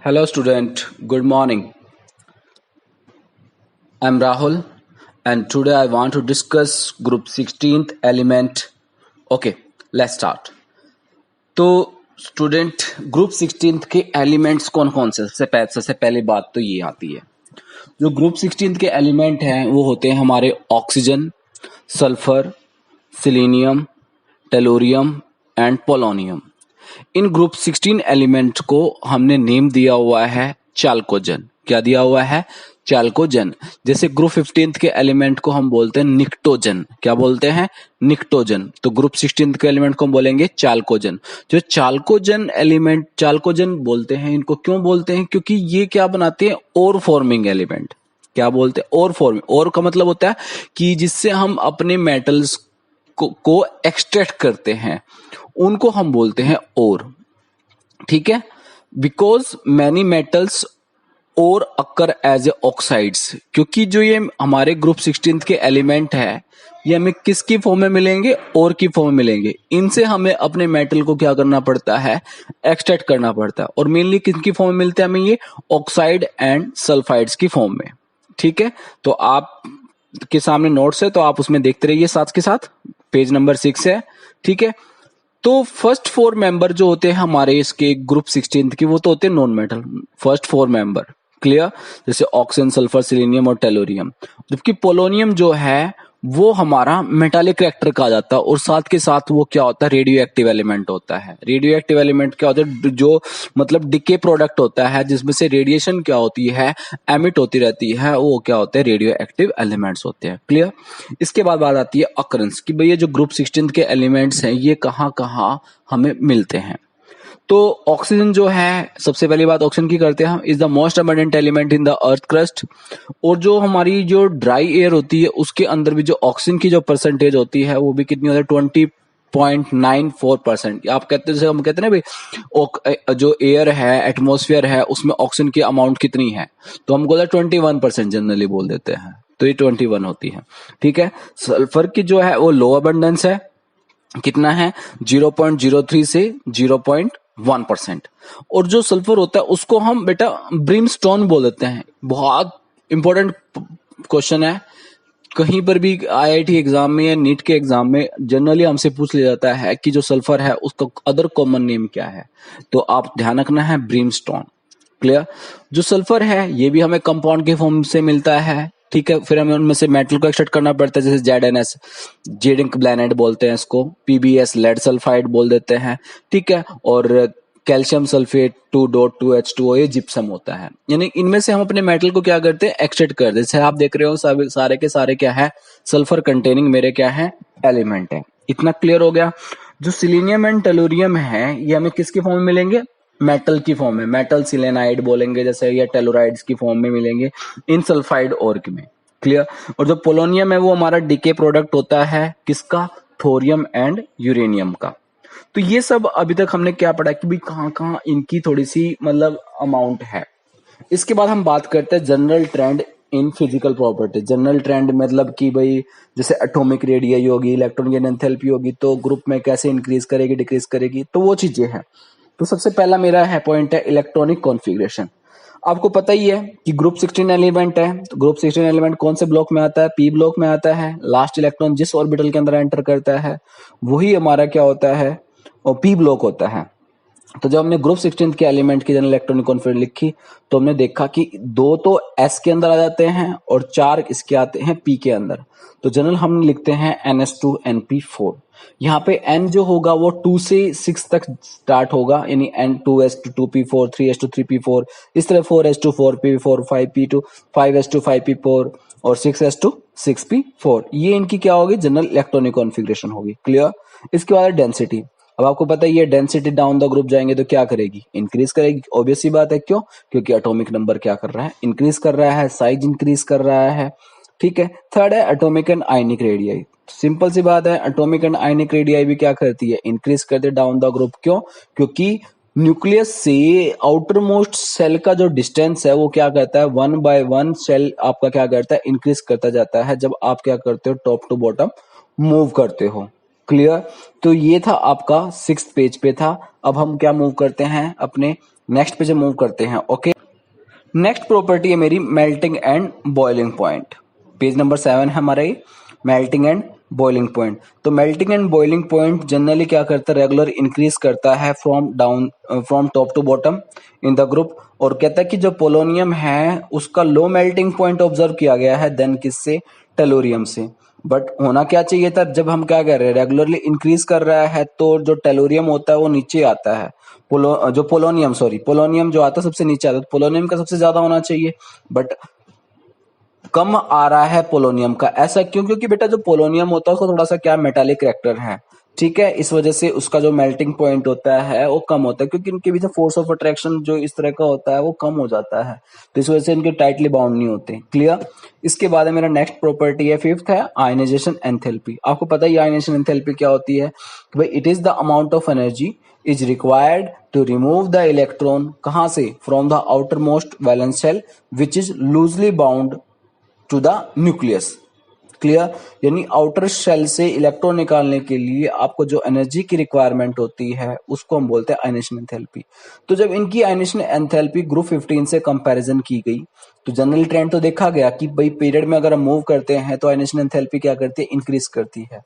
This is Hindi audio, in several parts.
Hello student, good morning. I'm Rahul and today I want to discuss group 16th element. Okay, let's start. तो स्टूडेंट ग्रुप 16th के एलिमेंट्स कौन कौन से सबसे पहली बात तो ये आती है। जो ग्रुप 16th के एलिमेंट हैं वो होते हैं हमारे oxygen, sulphur, selenium, tellurium and polonium. In group 16 element को हमने नेम दिया हुआ है चाल्कोजन। क्या दिया हुआ है? चाल्कोजन। जैसे ग्रुप 15 के एलिमेंट को हम बोलते हैं निक्टोजन। क्या बोलते हैं? निक्टोजन। तो ग्रुप 16 के एलिमेंट को हम बोलेंगे चाल्कोजन। जो चाल्कोजन एलिमेंट, चाल्कोजन बोलते हैं, इनको क्यों बोलते हैं? क्योंकि ये क्या बनाते हैं? ओर फॉर्मिंग एलिमेंट। क्या बोलते हैं? ओर फॉर्मिंग। ओर का मतलब होता है कि जिससे हम अपने मेटल्स को एक्सट्रैक्ट करते हैं, उनको हम बोलते हैं ओर। ठीक है। बिकॉज मैनी मेटल्स और अक्कर एज ए ऑक्साइड्स। क्योंकि जो ये हमारे ग्रुप 16 के एलिमेंट है, ये हमें किसकी फॉर्म में मिलेंगे? और की फॉर्म में मिलेंगे। इनसे हमें अपने मेटल को क्या करना पड़ता है? एक्सट्रैक्ट करना पड़ता है। और मेनली किसकी फॉर्म में मिलते हैं हमें? ये ऑक्साइड एंड सल्फाइड्स की फॉर्म में। ठीक है। तो आप के सामने नोट्स है तो आप उसमें देखते रहिए साथ के साथ। पेज नंबर 6 है। ठीक है। तो फर्स्ट 4 मेंबर जो होते हैं हमारे इसके ग्रुप 16 की, वो तो होते हैं non metal. First 4 member clear, जैसे ऑक्सीजन, सल्फर, सिलीनियम और टेलोरियम। जबकि पोलोनियम जो है वो हमारा मेटालिक कैरेक्टर कहा जाता है। और साथ के साथ वो क्या होता है? रेडियो एक्टिव एलिमेंट होता है। रेडियो एक्टिव एलिमेंट क्या होता है? जो मतलब डिके प्रोडक्ट होता है, जिसमें से रेडिएशन क्या होती है? एमिट होती रहती है। वो क्या होते हैं? रेडियो एक्टिव एलिमेंट्स होते हैं। क्लियर। इसके बाद बात आती है अकरेंस की, भैया जो ग्रुप 16 के एलिमेंट्स हैं ये कहाँ कहाँ हमें मिलते हैं। तो ऑक्सीजन जो है, सबसे पहली बात ऑक्सीजन की करते हैं हम, is the most abundant element in the earth crust. और जो हमारी जो ड्राई एयर होती है उसके अंदर भी जो ऑक्सीजन की जो परसेंटेज होती है वो भी कितनी होती है? 20.94%। आप कहते हैं, जैसे हम कहते हैं ना भाई, जो एयर है, एटमोस्फियर है, उसमें ऑक्सीजन की अमाउंट कितनी है? तो हम बोलते हैं 21% जनरली बोल देते हैं। तो ये 21 होती है। ठीक है। सल्फर की जो है वो लो अबंडेंस है। कितना है? 0.03 से 0.1%। और जो सल्फर होता है उसको हम बेटा ब्रिमस्टोन बोल देते हैं। बहुत इंपॉर्टेंट क्वेश्चन है। कहीं पर भी आईआईटी एग्जाम में या नीट के एग्जाम में जनरली हमसे पूछ लिया जाता है कि जो सल्फर है उसका अदर कॉमन नेम क्या है? तो आप ध्यान रखना है ब्रिमस्टोन। क्लियर। जो सल्फर है ये भी हमें कंपाउंड के फॉर्म से मिलता है। ठीक है। फिर हमें उनमें से मेटल को एक्सट्रैक्ट करना पड़ता है, जैसे ZnS, जिंक ब्लैनेट बोलते हैं इसको, PbS लेड सल्फाइड बोल देते हैं। ठीक है। और कैल्शियम सल्फेट 2.2H2O ये जिप्सम होता है। यानी इनमें से हम अपने मेटल को क्या करते हैं? एक्सट्रैक्ट करते हैं। जैसे आप देख रहे हो सारे के सारे क्या है? सल्फर कंटेनिंग मेरे क्या है? एलिमेंट है। इतना क्लियर हो गया। जो सिलीनियम एंड टेलोरियम है ये हमें किसकी फॉर्म में मिलेंगे? मेटल की फॉर्म में। मेटल सिलेनाइड बोलेंगे जैसे, या टेलोराइड्स की फॉर्म में मिलेंगे इन सल्फाइड ऑर्क में। क्लियर। और जो पोलोनियम है वो हमारा डीके प्रोडक्ट होता है किसका? थोरियम एंड यूरेनियम का। तो ये सब अभी तक हमने क्या पढ़ा कि भाई कहाँ कहाँ इनकी थोड़ी सी मतलब अमाउंट है। इसके बाद हम बात करते हैं general trend in physical property. General trend मतलब कि भाई जैसे एटॉमिक रेडियस होगी, इलेक्ट्रॉन की एंथैल्पी होगी, तो ग्रुप में कैसे इंक्रीज करेगी, डिक्रीज करेगी, तो वो चीजें हैं। तो सबसे पहला मेरा है पॉइंट है इलेक्ट्रॉनिक कॉन्फ़िगरेशन। आपको पता ही है कि ग्रुप 16 एलिमेंट है। तो ग्रुप 16 एलिमेंट कौन से ब्लॉक में आता है? P ब्लॉक में आता है। लास्ट इलेक्ट्रॉन जिस ऑर्बिटल के अंदर एंटर करता है वही हमारा क्या होता है? और P ब्लॉक होता है। तो जब हमने ग्रुप 16 के एलिमेंट की जनरल इलेक्ट्रॉनिक कॉन्फिगरेशन लिखी तो हमने देखा कि 2 तो S के अंदर आ जाते हैं और 4 इसके आते हैं P के अंदर। तो जनरल हम लिखते हैं NS2NP4। यहाँ पे N जो होगा वो 2 से 6 तक स्टार्ट होगा, यानी N2S2 2P4, 3S2 3P4, इस तरह 4S2 4P4, 5P2 5S2 5P4 और 6S2 6P4। ये इनकी क्या होगी? जनरल इलेक्ट्रॉनिक कॉन्फिगरेशन होगी। क्लियर। इसके बाद डेंसिटी। अब आपको पता ही है डेंसिटी डाउन द ग्रुप जाएंगे तो क्या करेगी? इंक्रीज करेगी। ऑब्वियस सी बात है। क्यों? क्योंकि एटॉमिक नंबर क्या कर रहा है? इंक्रीज कर रहा है, साइज इंक्रीज कर रहा है। ठीक है। थर्ड है atomic and ionic radii. Simple सी बात है, एटॉमिक एंड आयनिक रेडियाई भी क्या करती है? इंक्रीज करती है डाउन द ग्रुप। क्यों? क्योंकि न्यूक्लियस से आउटर मोस्ट सेल का जो डिस्टेंस है वो क्या करता है? 1 by 1 सेल आपका क्या करता है? इंक्रीज करता जाता है जब आप क्या करते हो? टॉप टू बॉटम मूव करते हो। क्लियर। तो ये था आपका 6th पेज पे था। अब हम क्या मूव करते हैं? अपने नेक्स्ट पे जो मूव करते हैं। ओके, नेक्स्ट प्रॉपर्टी है मेरी melting and boiling point. Page number 7 है हमारा ये, मेल्टिंग एंड बॉइलिंग पॉइंट। तो melting and boiling point generally क्या करता है, रेगुलर इंक्रीज करता है from top to bottom in the group. और कहता है कि जो पोलोनियम है उसका लो मेल्टिंग पॉइंट ऑब्जर्व किया गया है देन किससे, टेलोरियम से। बट होना क्या चाहिए था, जब हम क्या कर रहे हैं, रेगुलरली इंक्रीज कर रहा है तो जो टेलोरियम होता है वो नीचे आता है, पोलोनियम जो आता है सबसे नीचे आता है, तो पोलोनियम का सबसे ज्यादा होना चाहिए, बट कम आ रहा है पोलोनियम का। ऐसा क्यों, क्योंकि बेटा जो पोलोनियम होता है उसका थोड़ा सा क्या मेटालिक कैरेक्टर है, ठीक है, इस वजह से उसका जो मेल्टिंग पॉइंट होता है वो कम होता है, क्योंकि इनके बीच फोर्स ऑफ अट्रैक्शन जो इस तरह का होता है वो कम हो जाता है, तो इस वजह से इनके टाइटली बाउंड नहीं होते। क्लियर। इसके बाद है मेरा नेक्स्ट प्रॉपर्टी है, फिफ्थ है आयनाइजेशन एंथैल्पी। आपको पता है आयनाइजेशन एंथैल्पी क्या होती है, भाई it is the amount of energy is required to remove the electron, कहां से, from the outer most valence shell which is loosely bound to the nucleus. Clear. यानी आउटर शेल से इलेक्ट्रॉन निकालने के लिए आपको जो एनर्जी की रिक्वायरमेंट होती है उसको हम बोलते हैं आयनेशन एंथैल्पी। तो जब इनकी आयनेशन एंथैल्पी ग्रुप 15 से कंपैरिजन की गई तो जनरल ट्रेंड तो देखा गया कि भाई पीरियड में अगर हम मूव करते हैं तो आयनेशन एंथैल्पी क्या करती है, इंक्रीज करती है।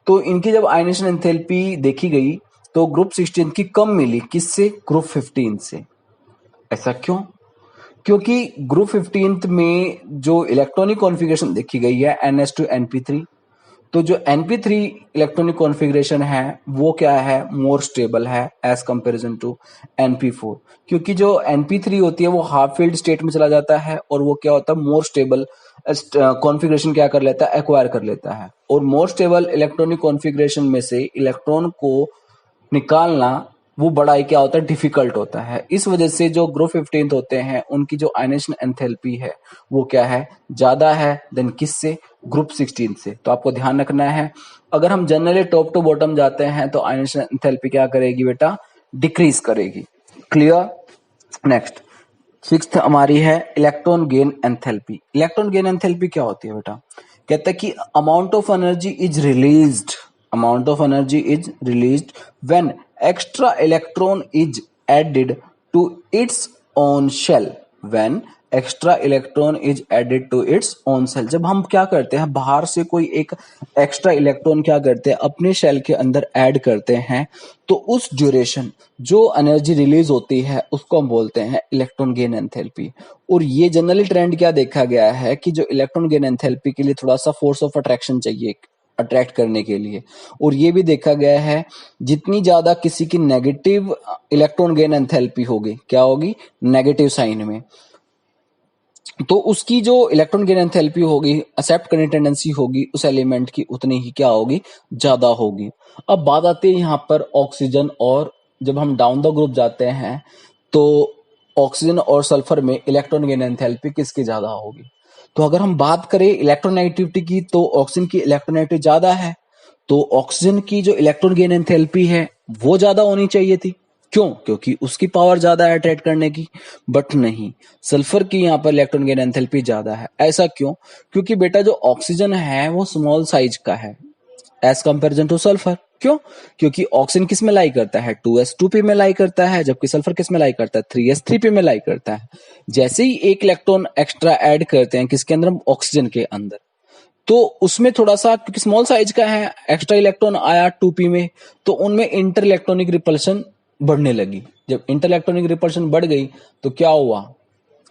तो इनकी जब आयनेशन एंथैल्पी देखी गई तो ग्रुप 16 की कम मिली, किससे, ग्रुप 15 से। ऐसा क्यों, क्योंकि ग्रुप 15 में जो इलेक्ट्रॉनिक कॉन्फ़िगरेशन देखी गई है NS2 NP3, तो जो NP3 इलेक्ट्रॉनिक कॉन्फ़िगरेशन है वो क्या है, मोर स्टेबल है एज कंपैरिजन टू NP4। क्योंकि जो NP3 होती है वो हाफ फील्ड स्टेट में चला जाता है और वो क्या होता है, मोर स्टेबल कॉन्फ़िगरेशन क्या कर लेता है, एक्वायर कर लेता है। और मोर स्टेबल इलेक्ट्रॉनिक कॉन्फ़िगरेशन में से इलेक्ट्रॉन को निकालना वो बड़ा ही क्या होता है, डिफिकल्ट होता है। इस वजह से जो ग्रुप 15 होते हैं उनकी जो आयनेशन एंथैल्पी है वो क्या है, ज्यादा है देन किससे, ग्रुप 16 से। तो आपको ध्यान रखना है, अगर हम जनरली टॉप टू बॉटम जाते हैं तो आयनेशन एंथैल्पी क्या करेगी बेटा, डिक्रीज करेगी। क्लियर। नेक्स्ट सिक्स्थ हमारी है electron gain enthalpy. Electron gain enthalpy क्या होती है बेटा, कहता है कि amount of energy is released when extra electron is added to its own shell, when extra electron is added to its own shell. जब हम क्या करते हैं, बाहर से कोई एक एक्स्ट्रा इलेक्ट्रॉन क्या करते हैं, अपने शेल के अंदर ऐड करते हैं, तो उस ड्यूरेशन जो एनर्जी रिलीज होती है उसको हम बोलते हैं इलेक्ट्रॉन गेन एंथैल्पी। और ये जनरली ट्रेंड क्या देखा गया है कि जो इलेक्ट्रॉन गेन एंथैल्पी के लिए थोड़ा सा फोर्स ऑफ अट्रैक्शन चाहिए अट्रैक्ट करने के लिए। और ये भी देखा गया है जितनी ज्यादा किसी की नेगेटिव इलेक्ट्रॉन गेन एंथैल्पी होगी, क्या होगी, नेगेटिव साइन में, तो उसकी जो इलेक्ट्रॉन गेन एंथैल्पी होगी, एक्सेप्ट करने टेंडेंसी होगी उस एलिमेंट की उतनी ही क्या होगी, ज्यादा होगी। अब बात आती है यहाँ पर ऑक्सीजन, और जब हम डाउन द ग्रुप जाते हैं तो ऑक्सीजन और सल्फर में इलेक्ट्रॉन गेन एंथैल्पी किसकी ज्यादा होगी। तो अगर हम बात करें इलेक्ट्रोनेगेटिविटी की तो ऑक्सीजन की इलेक्ट्रोनेगेटिविटी ज्यादा है, तो ऑक्सीजन की जो इलेक्ट्रॉन गेन एंथैल्पी है वो ज्यादा होनी चाहिए थी। क्यों, क्योंकि उसकी पावर ज्यादा है अट्रैक्ट करने की। बट नहीं, सल्फर की यहाँ पर इलेक्ट्रॉन गेन एंथैल्पी ज्यादा है। ऐसा क्यों, क्योंकि बेटा जो ऑक्सीजन है वो स्मॉल साइज का है एज कंपेरिजन टू सल्फर। क्यों, क्योंकि ऑक्सीजन किस में लाई करता है, 2s2p में लाई करता है, जबकि सल्फर किस में लाई करता है, 3s3p में लाई करता है। जैसे ही एक इलेक्ट्रॉन एक्स्ट्रा ऐड करते हैं किसके अंदर, ऑक्सीजन के अंदर, तो उसमें थोड़ा सा, क्योंकि स्मॉल साइज का है, एक्स्ट्रा इलेक्ट्रॉन आया 2p में, तो उनमें इंटर इलेक्ट्रॉनिक रिपल्शन बढ़ने लगी। जब इंटर इलेक्ट्रॉनिक रिपल्शन बढ़ गई तो क्या हुआ,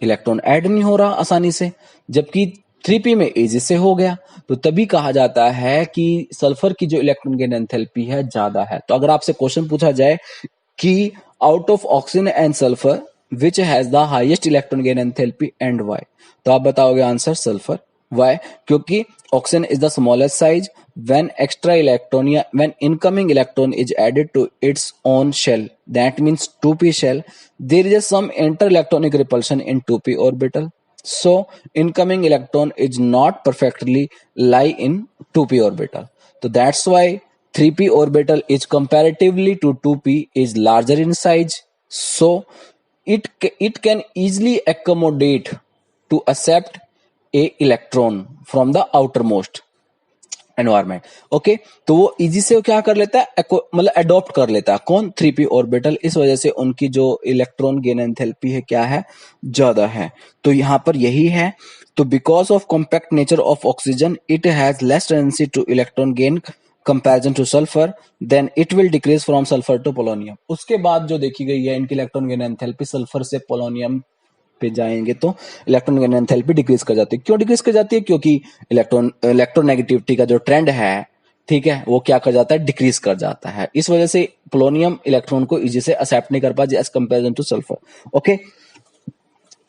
इलेक्ट्रॉन ऐड नहीं हो रहा आसानी से, जबकि 3p में एजी से हो गया। तो तभी कहा जाता है कि सल्फर की जो इलेक्ट्रॉन गेन एंथैल्पी है ज्यादा है। तो अगर आपसे क्वेश्चन पूछा जाए कि out of oxygen and sulphur which has the highest electron gain enthalpy and why, तो आप बताओगे आंसर सल्फर। व्हाई, क्योंकि oxygen is the smallest size, when extra electron या when incoming electron is added to its own shell, that means 2p shell, there is some inter-electronic repulsion in 2p orbital, so incoming electron is not perfectly lie in 2p orbital. So that's why 3p orbital is comparatively to 2p is larger in size, so it can easily accommodate to accept a electron from the outermost. Environment. Okay, तो वो इजी से क्या कर लेता है, मतलब अडॉप्ट कर लेता है कौन, 3p ऑर्बिटल। इस वजह से उनकी जो इलेक्ट्रॉन गेन एंथैल्पी है क्या है, ज्यादा है। तो यहाँ पर यही है। तो because of compact nature of oxygen it has less tendency to electron gain comparison to sulphur, then it will decrease from sulphur to polonium. उसके बाद जो देखी गई है इनकी इलेक्ट्रॉन गेन एंथैल्पी सल्फर से पोलोनियम पे जाएंगे तो इलेक्ट्रॉन गेन एंथैल्पी डिक्रीज कर जाती है। क्यों डिक्रीज कर जाती है, क्योंकि इलेक्ट्रोनेगेटिविटी का जो ट्रेंड है, ठीक है, वो क्या कर जाता है, डिक्रीज कर जाता है। इस वजह से पोलोनियम इलेक्ट्रॉन को इजी से एक्सेप्ट नहीं कर पाता as comparison to sulphur. Okay,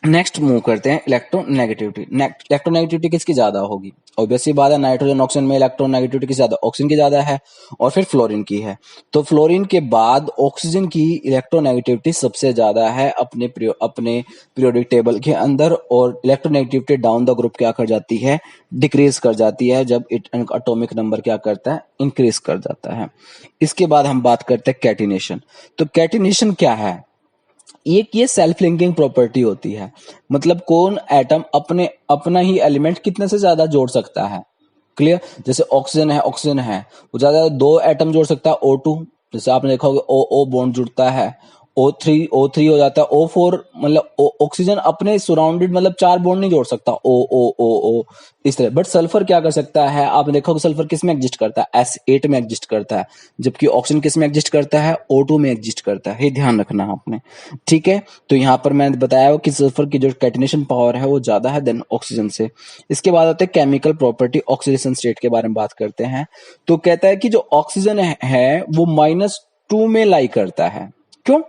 next move करते हैं इलेक्ट्रोनेगेटिविटी। इलेक्ट्रोनेगेटिविटी किसकी ज्यादा होगी, ऑब्वियसली बात है, नाइट्रोजन ऑक्सीजन में इलेक्ट्रोनेगेटिविटी किसकी ज्यादा, ऑक्सीजन की ज्यादा है, और फिर फ्लोरीन की है। तो फ्लोरीन के बाद ऑक्सीजन की इलेक्ट्रोनेगेटिविटी सबसे ज्यादा है अपने पीरियोडिक टेबल के अंदर, और इलेक्ट्रोनेगेटिविटी डाउन द ग्रुप क्या कर जाती है, डिक्रीज कर जाती है, जब एटॉमिक नंबर क्या करता है, इंक्रीज कर जाता है। इसके बाद हम बात करते हैं कैटिनेशन। तो कैटिनेशन क्या है, एक ये सेल्फ लिंकिंग प्रॉपर्टी होती है, मतलब कौन एटम अपना ही एलिमेंट कितने से ज्यादा जोड़ सकता है। क्लियर, जैसे ऑक्सीजन है वो ज्यादा 2 एटम जोड़ सकता है, O2, जैसे आपने देखा होगा O बॉन्ड जुड़ता है, O3 हो जाता है, O4, मतलब ऑक्सीजन अपने सराउंडेड मतलब 4 बॉन्ड नहीं जोड़ सकता, O इस तरह। बट सल्फर क्या कर सकता है, आपने देखा होगा सल्फर किस में एग्जिस्ट करता है, S8 में एग्जिस्ट करता है, जबकि ऑक्सीजन किस में एग्जिस्ट करता है, O2 में एग्जिस्ट करता है। ये ध्यान रखना आपने, ठीक है। तो यहाँ पर मैंने बताया कि सल्फर की जो कैटिनेशन पावर है वो ज्यादा है देन ऑक्सीजन से। इसके बाद आते हैं केमिकल प्रॉपर्टी, ऑक्सीडेशन स्टेट के बारे में बात करते हैं। तो कहता है कि जो ऑक्सीजन है वो -2 में लाई करता है। क्यों,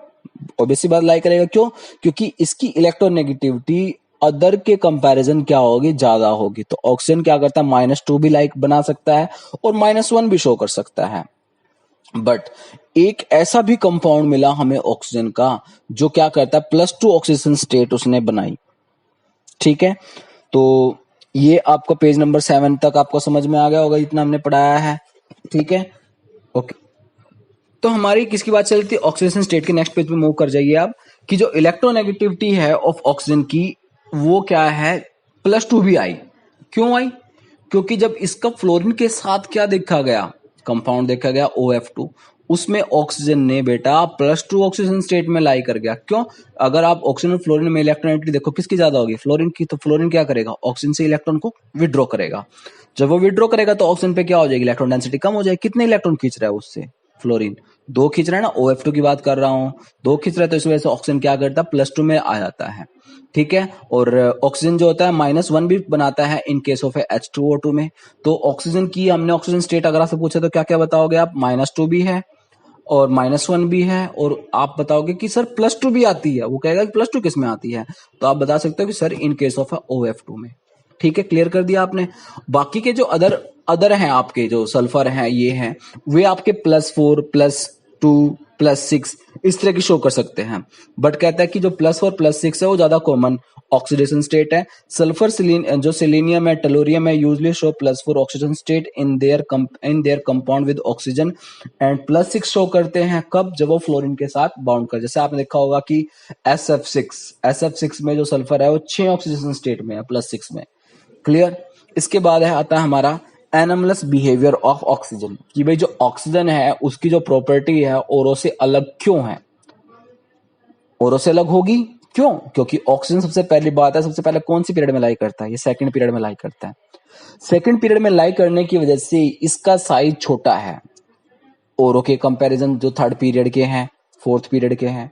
ऑब्वियसली बात लाई करेगा, क्यों, क्योंकि इसकी इलेक्ट्रोनेगेटिविटी अदर के कंपैरिजन क्या होगी, ज्यादा होगी। तो ऑक्सीजन क्या करता है, -2 भी लाइक बना सकता है और -1 भी शो कर सकता है। बट एक ऐसा भी कंपाउंड मिला हमें ऑक्सीजन का जो क्या करता है, +2 ऑक्सीजन स्टेट उसने बनाई, ठीक है। तो ये आपका पेज नंबर 7 तक आपको समझ में आ गया होगा, इतना हमने पढ़ाया है, ठीक है। ओके, तो हमारी किसकी बात चल रही थी, ऑक्सीडेशन स्टेट के नेक्स्ट पेज पे मूव कर जाइए आप, कि जो इलेक्ट्रोनेगेटिविटी है ऑफ ऑक्सीजन की वो क्या है, +2 भी आई। क्यों आई, क्योंकि जब इसका फ्लोरीन के साथ क्या देखा गया, कंपाउंड देखा गया OF2, उसमें ऑक्सीजन ने बेटा +2 ऑक्सीजन स्टेट में लाई कर गया। क्यों, अगर आप ऑक्सीजन और फ्लोरीन में इलेक्ट्रोनेगेटिविटी देखो किसकी ज्यादा होगी, फ्लोरीन की। तो फ्लोरीन क्या करेगा, ऑक्सीजन से इलेक्ट्रॉन को विड्रॉ करेगा। जब वो विड्रॉ करेगा तो ऑक्सीजन पे क्या हो जाएगी, इलेक्ट्रॉन डेंसिटी कम हो जाएगी। कितने इलेक्ट्रॉन खींच रहा है उससे, फ्लोरीन 2 खींच रहा है ना, OF2 की बात कर रहा हूं, 2 खींच रहा है, तो इस वजह से ऑक्सीजन क्या करता है, +2 में आ जाता है, ठीक है। और ऑक्सीजन जो होता है -1 भी बनाता है इन केस ऑफ H2O2 में। तो ऑक्सीजन की हमने ऑक्सीजन स्टेट अगर आपसे पूछे तो क्या क्या बताओगे आप, -2 भी है और -1 भी है, और आप बताओगे कि सर +2 भी आती है। वो कहेगा कि +2 किस में आती है, तो आप बता सकते हो कि sir in case of OF2 में। ठीक है, क्लियर कर दिया आपने। बाकी के जो अदर हैं आपके, जो सल्फर हैं ये हैं, वे आपके +4 +2 +6 इस तरह की शो कर सकते हैं। बट कहता है कि जो +4 +6 है वो ज्यादा कॉमन ऑक्सीडेशन स्टेट है। सल्फर जो सेलेनियम है, टेलोरियम है, usually show +4 oxygen state in their compound with oxygen, and +6 show करते हैं कब, जब वो फ्लोरीन के साथ बाउंड कर। जैसे आपने देखा होगा कि SF6 में जो सल्फर है वो 6 ऑक्सीडेशन स्टेट में है, +6 में। क्लियर। इसके बाद है आता है हमारा एनमलस बिहेवियर ऑफ ऑक्सीजन, कि भाई जो ऑक्सीजन है उसकी जो प्रॉपर्टी है औरों से अलग क्यों है, औरों से अलग होगी क्यों, क्योंकि ऑक्सीजन सबसे पहली बात है, सबसे पहले कौन सी पीरियड में लाई करता है, ये सेकंड पीरियड में लाई करता है। सेकंड पीरियड में लाई करने की वजह से इसका साइज छोटा है औरों के कंपैरिजन, जो थर्ड पीरियड के हैं, फोर्थ पीरियड के हैं,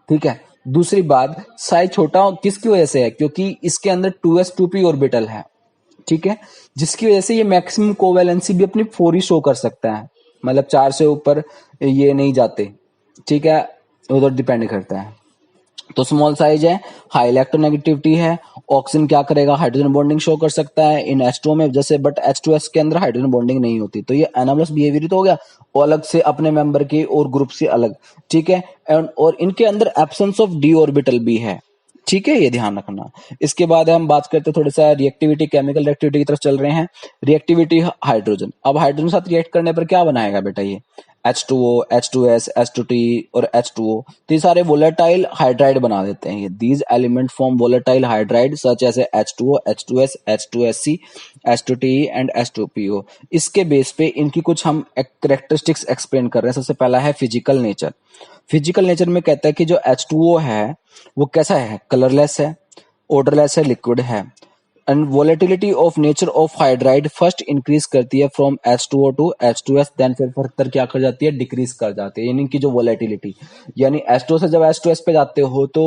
ठीक है। दूसरी बात, साइज छोटा किसकी वजह से है, क्योंकि इसके अंदर 2s2p ऑर्बिटल है, ठीक है, जिसकी वजह से ये मैक्सिमम कोवैलेंसी भी अपनी 4 ही शो कर सकता है, मतलब 4 से ऊपर ये नहीं जाते, ठीक है, उधर डिपेंड करता है। तो स्मॉल साइज है, हाई इलेक्ट्रोनेगेटिविटी है। ऑक्सीजन क्या करेगा, हाइड्रोजन बॉन्डिंग शो कर सकता है इन H2O में, जैसे, बट H2S के अंदर हाइड्रोजन बॉन्डिंग नहीं होती। तो ये एनामलस बिहेवियर तो हो गया, और अलग से अपने मेंबर के और ग्रुप से अलग, ठीक है। और इनके अंदर एब्सेंस ऑफ डी ऑर्बिटल भी है, ठीक है, ये ध्यान रखना। इसके बाद हम बात करते हैं थोड़ा सा रिएक्टिविटी, केमिकल रिएक्टिविटी की तरफ चल रहे हैं। रिएक्टिविटी हाइड्रोजन, अब हाइड्रोजन के साथ रिएक्ट करने पर क्या बनाएगा बेटा, ये H2O, H2S, H2T और H2O, तो ये सारे वोलेटाइल हाइड्राइड बना देते हैं। ये these element form volatile hydride such as H2O, H2S, H2SC, H2TE and H2PO। इसके बेस पे इनकी कुछ हम कैरेक्टरिस्टिक्स एक्सप्लेन कर रहे हैं। सबसे पहला है फिजिकल नेचर। फिजिकल नेचर में कहता है कि जो H2O है वो कैसा है, कलरलेस है, ओडरलेस है, लिक्विड है। And volatility of nature of hydride first increase करती है from H2O to H2S, then फिर फर्दर क्या कर जाती है, डिक्रीज कर जाती है। यानी कि जो वोलेटिलिटी, यानी H2O से जब H2S पे जाते हो तो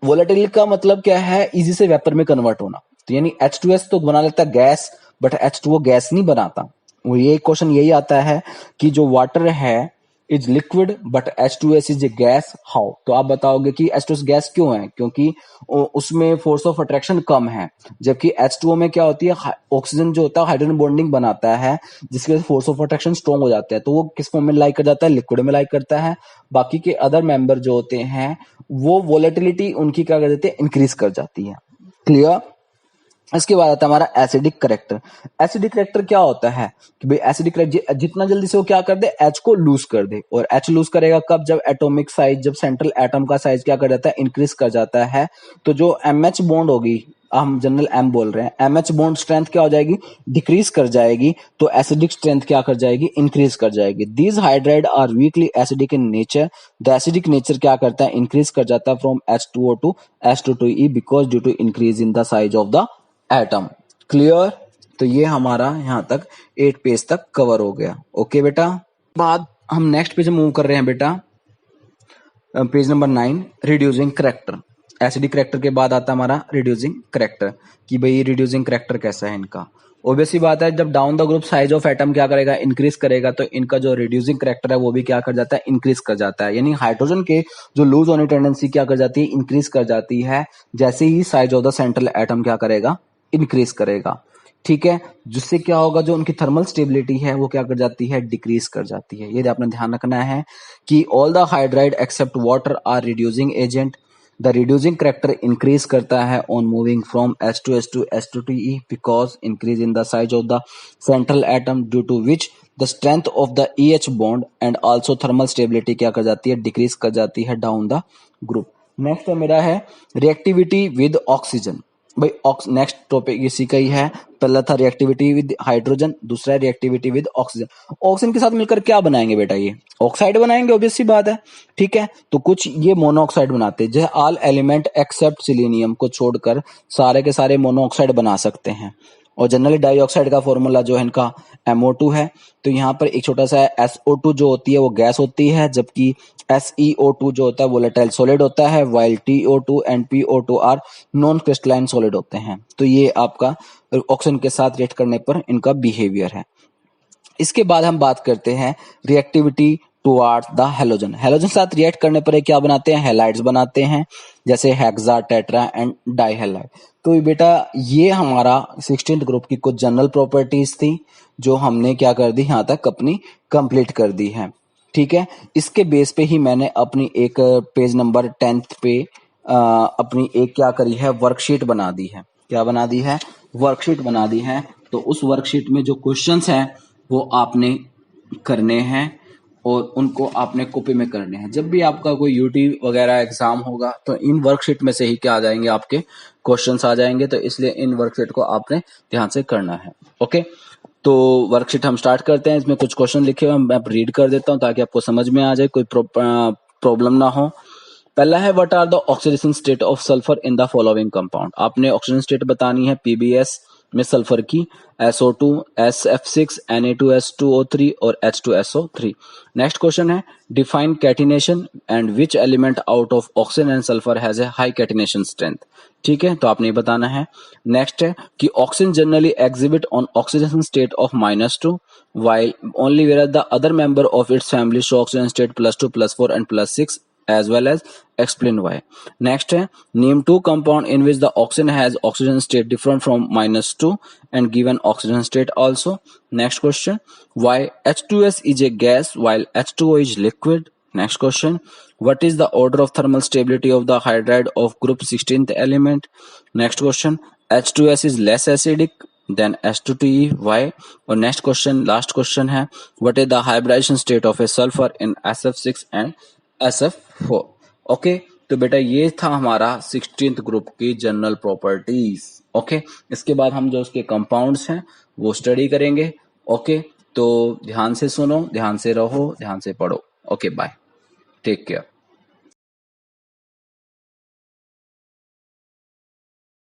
वोलेटिलिटी का मतलब क्या है, इजी से वेपर में कन्वर्ट होना। तो यानी H2S तो बना लेता है गैस, बट H2O गैस नहीं बनाता। वो ये क्वेश्चन यही आता है कि जो वाटर है is liquid but H2S is a gas, how. तो आप बताओगे कि H2S गैस क्यों है, क्योंकि उसमें फोर्स ऑफ अट्रैक्शन कम है, जबकि H2O में क्या होती है, ऑक्सीजन जो होता है हाइड्रोजन बॉन्डिंग बनाता है, जिसकी वजह से फोर्स ऑफ अट्रैक्शन स्ट्रॉन्ग हो जाता है। तो वो किस फॉर्म में लाइक कर जाता है, लिक्विड में लाइक करता है। बाकी के अदर मेंबर जो होते हैं वो वोलेटिलिटी उनकी क्या कर देते हैं, इंक्रीज कर जाती है। क्लियर। इसके बाद आता है हमारा एसिडिक करेक्टर। एसिडिक करेक्टर क्या होता है कि भाई एसिडिक करेक्टर जितना जल्दी से वो क्या कर दे, H को लूज कर दे। और H लूज करेगा कब, जब एटॉमिक साइज, जब सेंट्रल एटम का साइज क्या कर जाता है, इंक्रीज कर जाता है। तो जो MH बॉन्ड होगी, हम जनरल M बोल रहे हैं, MH बॉन्ड स्ट्रेंथ क्या हो जाएगी, डिक्रीज कर जाएगी। तो एसिडिक स्ट्रेंथ क्या कर जाएगी, इंक्रीज कर जाएगी। These hydride are weakly acidic in nature. The acidic nature क्या करता है, इंक्रीज कर जाता है from H2O to H2TE because due to increase in the size of the atom. Clear. तो ये हमारा यहाँ तक 8 पेज तक कवर हो गया। ओके बेटा। बाद हम नेक्स्ट पेज मूव कर रहे हैं बेटा, page number 9, reducing character. Acidic character के बाद आता है हमारा रिड्यूसिंग करेक्टर, कि भाई रिड्यूसिंग करेक्टर कैसा है इनका। ऑब्वियसली बात है, जब down the group size of atom क्या करेगा, इंक्रीज करेगा, तो इनका जो रिड्यूसिंग करेक्टर है वो भी क्या कर जाता है, इंक्रीज कर जाता है। यानी हाइड्रोजन के जो लूज होने टेंडेंसी क्या कर जाती है, इंक्रीज कर जाती है, जैसे ही size of the central atom क्या करेगा, इंक्रीज करेगा। ठीक है, जिससे क्या होगा, जो उनकी थर्मल स्टेबिलिटी है वो क्या कर जाती है, डिक्रीज कर जाती है। ये आपने ध्यान रखना है कि all the hydride except water are reducing agent. The reducing character increase करता है on moving from H2S to H2TE because increase in the size of the central atom, due to which the strength of the EH bond and also thermal stability क्या कर जाती है, डिक्रीज कर जाती है डाउन द ग्रुप। नेक्स्ट मेरा है रिएक्टिविटी विद ऑक्सीजन। भाई नेक्स्ट टॉपिक इसी का ही है। पहला था रिएक्टिविटी विद हाइड्रोजन, दूसरा है रिएक्टिविटी विद ऑक्सीजन। ऑक्सीजन के साथ मिलकर क्या बनाएंगे बेटा, ये ऑक्साइड बनाएंगे, ऑब्वियस सी बात है। ठीक है, तो कुछ ये मोनोऑक्साइड बनाते हैं, जैसे ऑल एलिमेंट एक्सेप्ट सिलीनियम को छोड़कर सारे के सारे मोनोऑक्साइड बना सकते हैं। और जनरली डाइऑक्साइड का फॉर्मूला जो है इनका MO2 है। तो यहाँ पर एक छोटा सा SO2 जो होती है वो गैस होती है, जबकि SeO2 जो होता है वोलेटाइल सॉलिड होता है, while TO2 and PO2 are non crystalline solid होते हैं। तो ये आपका ऑक्सीजन के साथ रिएक्ट करने पर इनका बिहेवियर है। इसके बाद हम बात करते हैं reactivity towards the halogen. Halogen साथ रिएक्ट करने पर क्या बनाते हैं, हैलाइड्स बनाते हैं, जैसे हेक्सा, टेट्रा एंड डाइहैलाइड। तो बेटा ये हमारा 16th ग्रुप की कुछ जनरल प्रॉपर्टीज थी जो हमने क्या कर दी, यहाँ तक अपनी कंप्लीट कर दी है। ठीक है, इसके बेस पे ही मैंने अपनी एक पेज नंबर 10 पे अपनी एक क्या करी है, वर्कशीट बना दी है। क्या बना दी है, वर्कशीट बना दी है। तो उस वर्कशीट में जो क्वेश्चंस हैं वो आपने करने हैं और उनको आपने कॉपी में करने हैं। जब भी आपका कोई यूटी वगैरह एग्जाम होगा तो इन वर्कशीट में से ही क्या आ जाएंगे, आपके क्वेश्चंस आ जाएंगे। तो इसलिए इन वर्कशीट को आपने ध्यान से करना है। ओके, तो वर्कशीट हम स्टार्ट करते हैं। इसमें कुछ क्वेश्चन लिखे हुए मैं रीड कर देता हूं ताकि आपको समझ में आ जाए, कोई प्रॉब्लम ना हो। पहला है what are the oxidation state of sulphur in the following compound. आपने ऑक्सीजन स्टेट बतानी है PbS में सल्फर की, SO2, SF6, Na2S2O3 और H2SO3। नेक्स्ट क्वेश्चन है define catenation and which element out of oxygen and sulphur has a high catenation strength. ठीक है, तो आपने बताना है। नेक्स्ट है कि oxygen generally exhibit on oxidation state of -2 while only whereas the other member of its family show oxygen state +2, +4 and +6 as well as explain why. Next है name 2 compound in which the oxygen has oxygen state different from -2 and given oxygen state also. Next question, why H2S is a gas while H2O is liquid. Next question, what is the order of thermal stability of the hydride of group 16th element. Next question, H2S is less acidic than H2TE why, और नेक्स्ट क्वेश्चन लास्ट क्वेश्चन है what is the hybridization state of a sulphur in SF6 and SF4। Okay, तो बेटा ये था हमारा 16th ग्रुप की जनरल प्रॉपर्टीज। ओके, इसके बाद हम जो उसके कंपाउंड्स हैं वो स्टडी करेंगे। ओके, तो ध्यान से सुनो, ध्यान से रहो, ध्यान से पढ़ो। Okay, bye, take care.